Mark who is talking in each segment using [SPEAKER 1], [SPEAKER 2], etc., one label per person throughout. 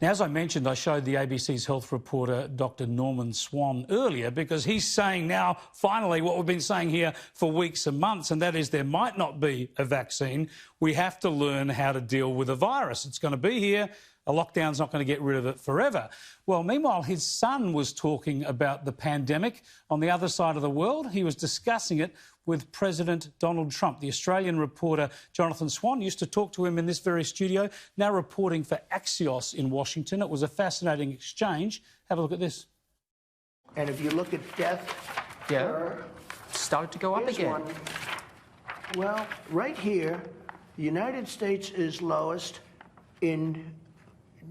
[SPEAKER 1] Now, as I mentioned, I showed the ABC's health reporter, Dr. Norman Swan, earlier because he's saying now, finally, what we've been saying here for weeks and months, and that is there might not be a vaccine. We have to learn how to deal with a virus. It's going to be here. A lockdown's not going to get rid of it forever. Well, meanwhile, his son was talking about the pandemic on the other side of the world. He was discussing it with President Donald Trump. The Australian reporter Jonathan Swan used to talk to him in this very studio, now reporting for Axios in Washington. It was a fascinating exchange. Have a look at this.
[SPEAKER 2] And if you look at death...
[SPEAKER 3] Yeah, started to go up again.
[SPEAKER 2] One. Well, right here, the United States is lowest in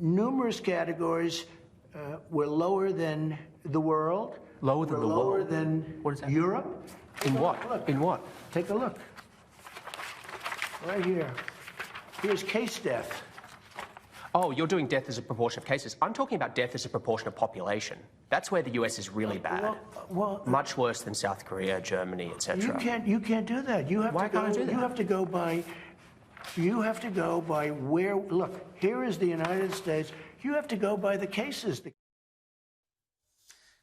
[SPEAKER 2] numerous categories. We're lower than the world.
[SPEAKER 3] Lower than the world?
[SPEAKER 2] Lower than
[SPEAKER 3] what is that?
[SPEAKER 2] Europe.
[SPEAKER 3] In what?
[SPEAKER 2] Look.
[SPEAKER 3] In what?
[SPEAKER 2] Take a look. Right here. Here's case death.
[SPEAKER 3] Oh, you're doing death as a proportion of cases. I'm talking about death as a proportion of population. That's where the US is really bad. Much worse than South Korea, Germany, etc.
[SPEAKER 2] You can't do that. You have
[SPEAKER 3] Why
[SPEAKER 2] to go.
[SPEAKER 3] can't I do that?
[SPEAKER 2] You have to go by. You have to go by where. Look, here is the United States. You have to go by the cases.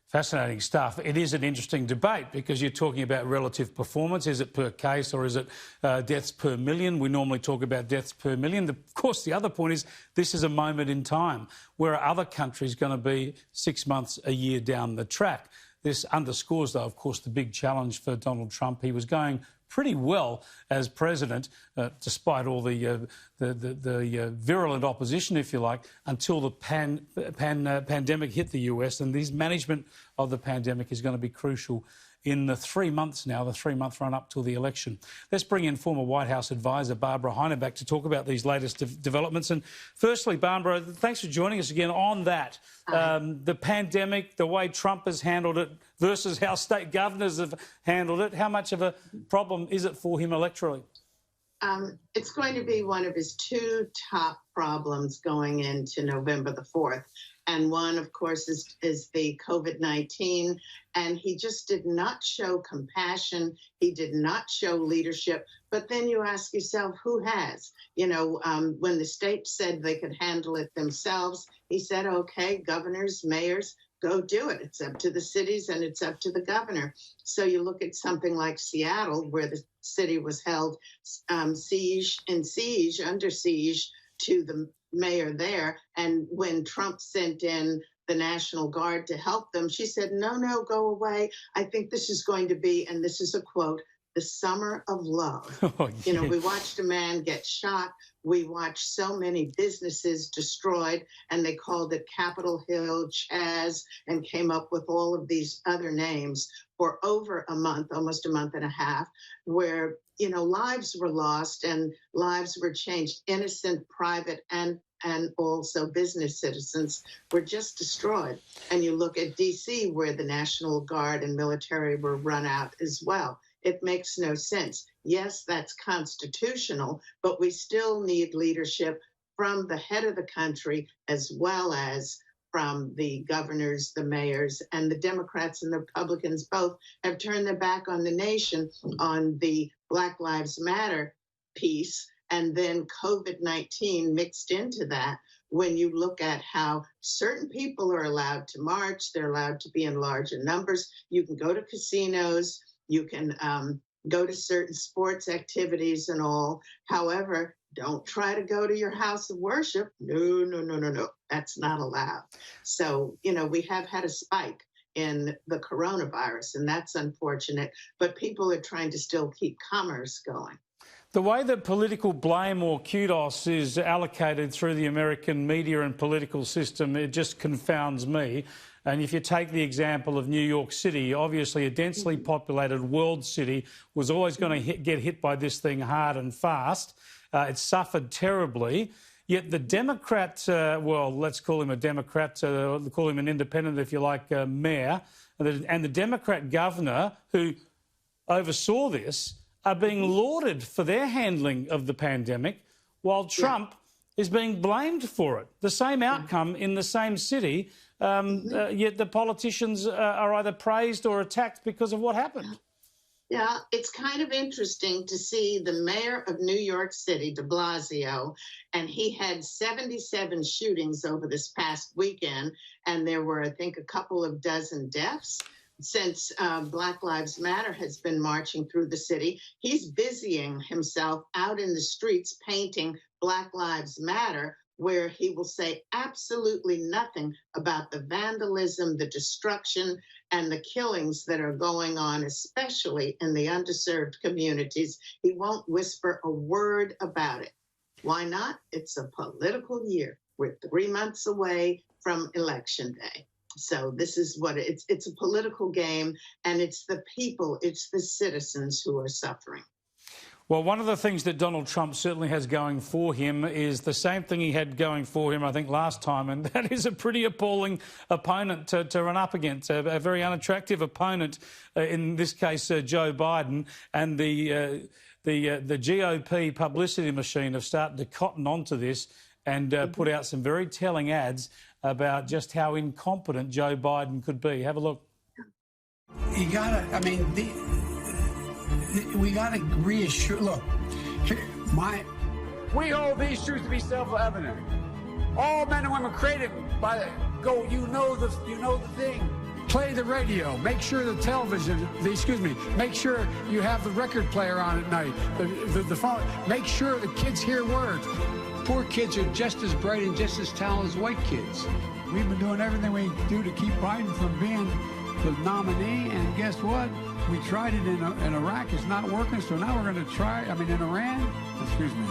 [SPEAKER 1] Fascinating stuff. It is an interesting debate because you're talking about relative performance. Is it per case or is it deaths per million? We normally talk about deaths per million. Of course, the other point is this is a moment in time. Where are other countries going to be 6 months, a year down the track? This underscores, though, of course, the big challenge for Donald Trump. He was going pretty well as president, despite all the virulent opposition, if you like, until the pandemic hit the US. And this management of the pandemic is going to be crucial in the 3 months now, the 3-month run up till the election. Let's bring in former White House advisor Barbara Heineback to talk about these latest developments. And firstly, Barbara, thanks for joining us again on that. The pandemic, the way Trump has handled it versus how state governors have handled it. How much of a problem is it for him electorally?
[SPEAKER 4] It's going to be one of his two top problems going into November the 4th. And one, of course, is the COVID-19. And he just did not show compassion. He did not show leadership. But then you ask yourself, who has? You know, when the state said they could handle it themselves, he said, OK, governors, mayors, go do it. It's up to the cities and it's up to the governor. So you look at something like Seattle, where the city was held under siege to the mayor there. And when Trump sent in the National Guard to help them, she said, no, go away. I think this is going to be, and this is a quote, the summer of love. Oh, yeah. You know, we watched a man get shot. We watched so many businesses destroyed, and they called it Capitol Hill, Chaz, and came up with all of these other names for over a month, almost a month and a half, where, you know, lives were lost and lives were changed. Innocent, private, and also business citizens were just destroyed. And you look at D.C., where the National Guard and military were run out as well. It makes no sense. Yes, that's constitutional, but we still need leadership from the head of the country as well as from the governors, the mayors, and the Democrats and the Republicans both have turned their back on the nation on the Black Lives Matter piece, and then COVID-19 mixed into that. When you look at how certain people are allowed to march, they're allowed to be in larger numbers. You can go to casinos, you can go to certain sports activities and all. However, don't try to go to your house of worship. No. That's not allowed. So, you know, we have had a spike in the coronavirus, and that's unfortunate. But people are trying to still keep commerce going.
[SPEAKER 1] The way that political blame or kudos is allocated through the American media and political system, it just confounds me. And if you take the example of New York City, obviously a densely populated world city was always going to get hit by this thing hard and fast. It suffered terribly. Yet the Democrat, well, let's call him a Democrat, call him an independent, if you like, mayor, and the Democrat governor who oversaw this are being lauded for their handling of the pandemic, while Trump is being blamed for it. The same outcome in the same city, yet the politicians are either praised or attacked because of what happened.
[SPEAKER 4] Yeah, it's kind of interesting to see the mayor of New York City, de Blasio, and he had 77 shootings over this past weekend, and there were, I think, a couple of dozen deaths. Since Black Lives Matter has been marching through the city, he's busying himself out in the streets painting Black Lives Matter, where he will say absolutely nothing about the vandalism, the destruction, and the killings that are going on, especially in the underserved communities. He won't whisper a word about it. Why not? It's a political year. We're 3 months away from Election Day. So this is what it's a political game, and it's the people, it's the citizens who are suffering.
[SPEAKER 1] Well, one of the things that Donald Trump certainly has going for him is the same thing he had going for him, I think, last time, and that is a pretty appalling opponent to run up against, a very unattractive opponent, in this case, Joe Biden. And the GOP publicity machine have started to cotton onto this and put out some very telling ads about just how incompetent Joe Biden could be. Have a look.
[SPEAKER 5] You gotta, I mean, we gotta reassure. Look,
[SPEAKER 6] we hold these truths to be self-evident. All men and women created by go. You know the thing. Play the radio. Make sure the television. Make sure you have the record player on at night. The phone. Make sure the kids hear words. Poor kids are just as bright and just as talented as white kids. We've been doing everything we can do to keep Biden from being the nominee, and guess what? We tried it in Iraq. It's not working, so now we're going to try, in Iran. Excuse me.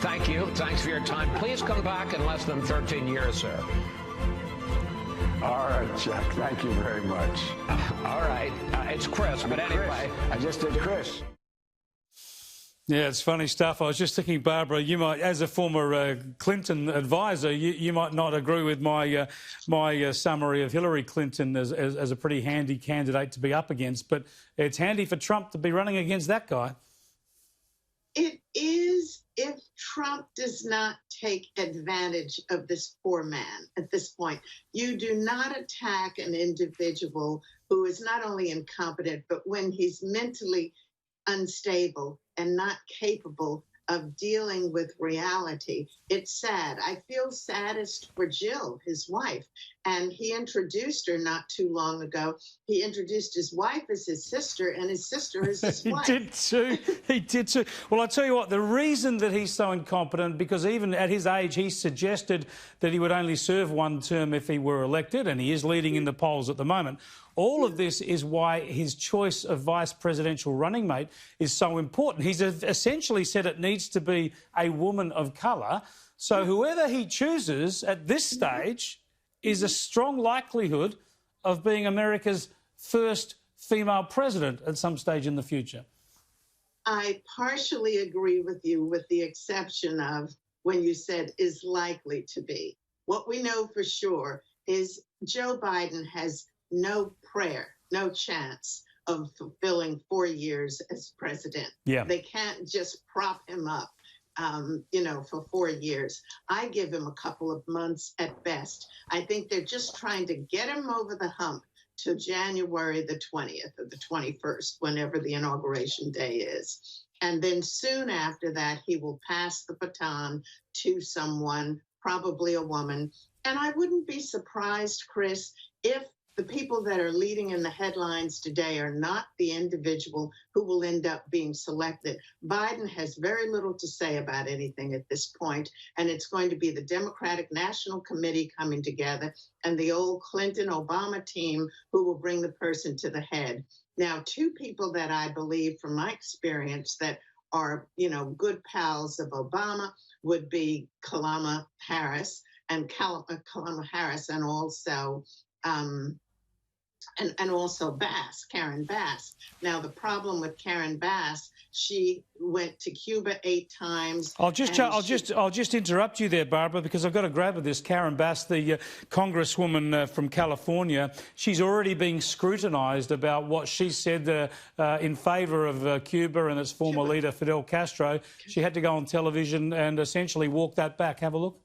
[SPEAKER 7] Thank you. Thanks for your time. Please come back in less than 13 years, sir.
[SPEAKER 6] All right, Chuck. Thank you very much.
[SPEAKER 7] All right. It's Chris, but anyway.
[SPEAKER 6] I just did Chris.
[SPEAKER 1] Yeah, it's funny stuff. I was just thinking, Barbara, you might, as a former Clinton advisor, you might not agree with my summary of Hillary Clinton as a pretty handy candidate to be up against, but it's handy for Trump to be running against that guy.
[SPEAKER 4] It is if Trump does not take advantage of this poor man at this point. You do not attack an individual who is not only incompetent, but when he's mentally unstable and not capable of dealing with reality. It's sad. I feel saddest for Jill, his wife, and he introduced her not too long ago. He introduced his wife as his sister, and his sister as his wife.
[SPEAKER 1] He did too. He did too. Well, I tell you what, the reason that he's so incompetent, because even at his age, he suggested that he would only serve one term if he were elected, and he is leading in the polls at the moment. All of this is why his choice of vice presidential running mate is so important. He's essentially said it needs to be a woman of colour. So whoever he chooses at this stage is a strong likelihood of being America's first female president at some stage in the future.
[SPEAKER 4] I partially agree with you, with the exception of when you said is likely to be. What we know for sure is Joe Biden has no chance of fulfilling 4 years as president.
[SPEAKER 1] Yeah.
[SPEAKER 4] They can't just prop him up, for 4 years. I give him a couple of months at best. I think they're just trying to get him over the hump to January the 20th or the 21st, whenever the inauguration day is. And then soon after that, he will pass the baton to someone, probably a woman. And I wouldn't be surprised, Chris, if the people that are leading in the headlines today are not the individual who will end up being selected. Biden has very little to say about anything at this point, and it's going to be the Democratic National Committee coming together and the old Clinton-Obama team who will bring the person to the head. Now, two people that I believe, from my experience, that are, good pals of Obama would be Kamala Harris, and also and also Karen Bass. Now, the problem with Karen Bass, she went to Cuba 8 times.
[SPEAKER 1] I'll just interrupt you there, Barbara, because I've got to grab at this. Karen Bass, the Congresswoman from California, she's already being scrutinised about what she said in favour of Cuba and its former leader, Fidel Castro. She had to go on television and essentially walk that back. Have a look.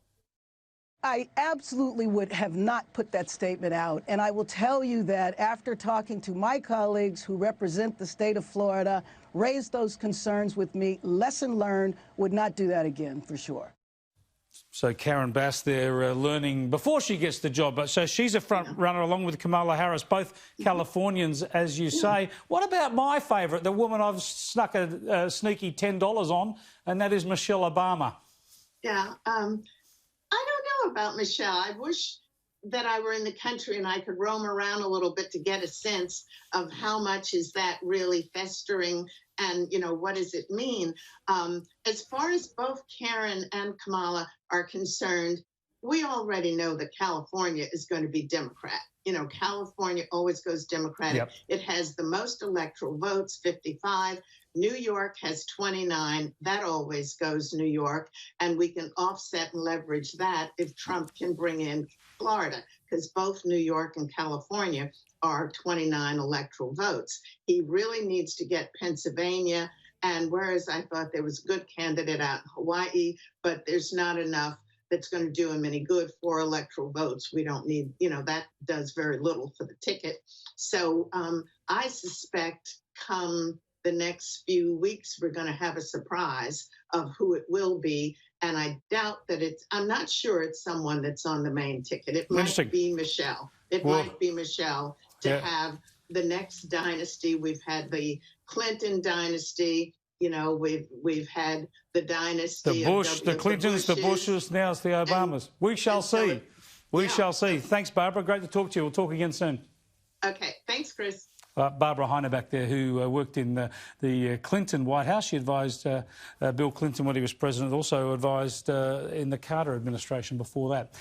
[SPEAKER 8] I absolutely would have not put that statement out. And I will tell you that after talking to my colleagues who represent the state of Florida, raised those concerns with me, lesson learned, would not do that again, for sure.
[SPEAKER 1] So Karen Bass there learning before she gets the job. But so she's a front runner along with Kamala Harris, both Californians, as you say. What about my favourite, the woman I've snuck a sneaky $10 on, and that is Michelle Obama?
[SPEAKER 4] Yeah, I don't know about Michelle. I wish that I were in the country and I could roam around a little bit to get a sense of how much is that really festering and, you know, what does it mean? As far as both Karen and Kamala are concerned, we already know that California is going to be Democrat. You know, California always goes Democratic.
[SPEAKER 1] Yep.
[SPEAKER 4] It has the most electoral votes, 55. New York has 29. That always goes New York. And we can offset and leverage that if Trump can bring in Florida, because both New York and California are 29 electoral votes. He really needs to get Pennsylvania. And whereas I thought there was a good candidate out in Hawaii, but there's not enough that's going to do him any good for electoral votes. We don't need, you know, that does very little for the ticket. So I suspect come the next few weeks, we're going to have a surprise of who it will be. And I doubt that I'm not sure it's someone that's on the main ticket. It might be Michelle. It might be Michelle to have the next dynasty. We've had the Clinton dynasty. You know, we've had the dynasty.
[SPEAKER 1] The Bush, the Clintons, the Bushes, now it's the Obamas. We shall see. We shall see. Thanks, Barbara. Great to talk to you. We'll talk again soon.
[SPEAKER 4] Okay. Thanks, Chris.
[SPEAKER 1] Barbara Heineback there, who worked in the Clinton White House. She advised Bill Clinton when he was president, also advised in the Carter administration before that.